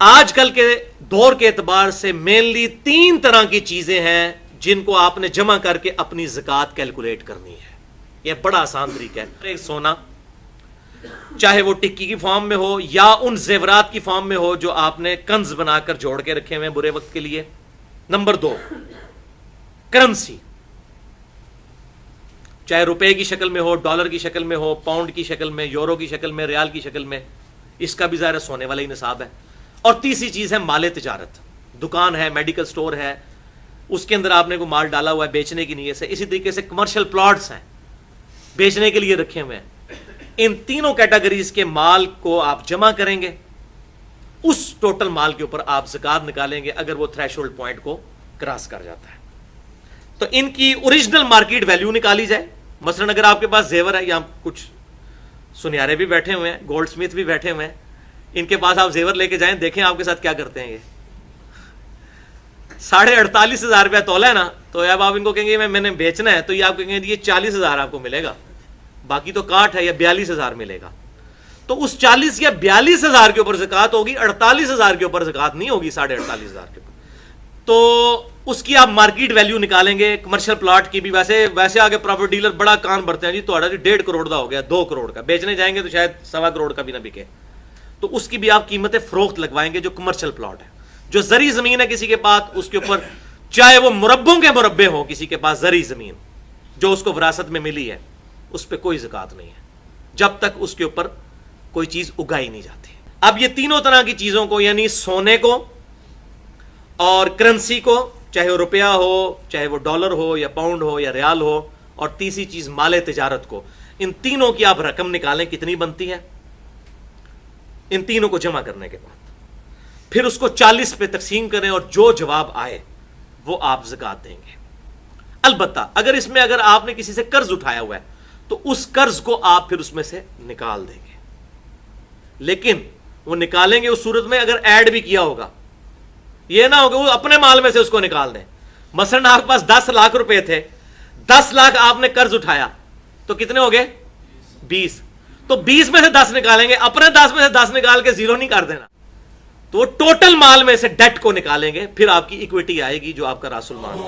آج کل کے دور کے اعتبار سے مینلی 3 طرح کی چیزیں ہیں جن کو آپ نے جمع کر کے اپنی زکوٰۃ کیلکولیٹ کرنی ہے. یہ بڑا آسان طریقہ ہے. ایک سونا، چاہے وہ ٹکی کی فارم میں ہو یا ان زیورات کی فارم میں ہو جو آپ نے کنز بنا کر جوڑ کے رکھے ہوئے ہیں برے وقت کے لیے. نمبر 2 کرنسی، چاہے روپے کی شکل میں ہو، ڈالر کی شکل میں ہو، پاؤنڈ کی شکل میں، یورو کی شکل میں، ریال کی شکل میں. اس کا بھی ظاہر سونے والا ہی نصاب ہے. اور تیسری چیز ہے مال تجارت. دکان ہے، میڈیکل سٹور ہے، اس کے اندر آپ نے کوئی مال ڈالا ہوا ہے بیچنے کی نیت سے. اسی طریقے سے کمرشل پلاٹس ہیں، بیچنے کے لیے رکھے ہوئے ہیں. ان تینوں کیٹیگریز کے مال کو آپ جمع کریں گے، اس ٹوٹل مال کے اوپر آپ زکوٰۃ نکالیں گے اگر وہ تھریش ہولڈ پوائنٹ کو کراس کر جاتا ہے. تو ان کی اوریجنل مارکیٹ ویلیو نکالی جائے. مثلا اگر آپ کے پاس زیور ہے، یا کچھ سنیارے بھی بیٹھے ہوئے ہیں، گولڈ سمتھ بھی بیٹھے ہوئے ہیں، ان کے پاس آپ زیور لے کے جائیں، دیکھیں آپ کے ساتھ کیا کرتے ہیں. یہ 48,500 روپیہ تولا ہے نا، تو اب آپ ان کو کہیں گے میں نے بیچنا ہے، تو یہ آپ کہیں گے یہ 40,000 آپ کو ملے گا، باقی تو کاٹ ہے، یا 42,000 ملے گا. تو اس 40 یا 42,000 کے اوپر زکوٰۃ ہوگی، 48,000 کے اوپر زکوٰۃ نہیں ہوگی، 48,500 کے اوپر. تو اس کی آپ مارکیٹ ویلیو نکالیں گے. کمرشل پلاٹ کی بھی ویسے آگے پراپرٹی ڈیلر بڑا کان بھرتے ہیں، جی تو 1.5 کروڑ کا ہو گیا، 2 کروڑ کا. بیچنے جائیں گے تو شاید 1.25 کروڑ کا بھی نہ بکے. تو اس کی بھی آپ قیمت فروخت لگوائیں گے. جو کمرشل پلاٹ ہے، جو زرعی زمین ہے کسی کے پاس، اس کے اوپر چاہے وہ مربوں کے مربے ہوں، کسی کے پاس زرعی زمین جو اس کو وراثت میں ملی ہے، اس پہ کوئی زکوٰۃ نہیں ہے جب تک اس کے اوپر کوئی چیز اگائی نہیں جاتی. اب یہ تینوں طرح کی چیزوں کو، یعنی سونے کو اور کرنسی کو، چاہے وہ روپیہ ہو، چاہے وہ ڈالر ہو یا پاؤنڈ ہو یا ریال ہو، اور تیسری چیز مال تجارت کو، ان تینوں کی آپ رقم نکالیں کتنی بنتی ہے. ان تینوں کو جمع کرنے کے بعد پھر اس کو 40 پہ تقسیم کریں، اور جو جواب آئے وہ آپ زکوٰۃ دیں گے. البتہ اگر اس میں آپ نے کسی سے قرض اٹھایا ہوا ہے تو اس قرض کو آپ پھر اس میں سے نکال دیں گے. لیکن وہ نکالیں گے اس صورت میں اگر ایڈ بھی کیا ہوگا. یہ نہ ہوگا وہ اپنے مال میں سے اس کو نکال دیں. مثلا آپ کے پاس 10 لاکھ روپے تھے، 10 لاکھ آپ نے قرض اٹھایا، تو کتنے ہو گئے؟ 20. تو 20 میں سے 10 نکالیں گے، اپنے 10 میں سے 10 نکال کے 0 نہیں کر دینا. تو وہ ٹوٹل مال میں سے ڈیٹ کو نکالیں گے، پھر آپ کی ایکویٹی آئے گی جو آپ کا راس المال ہے.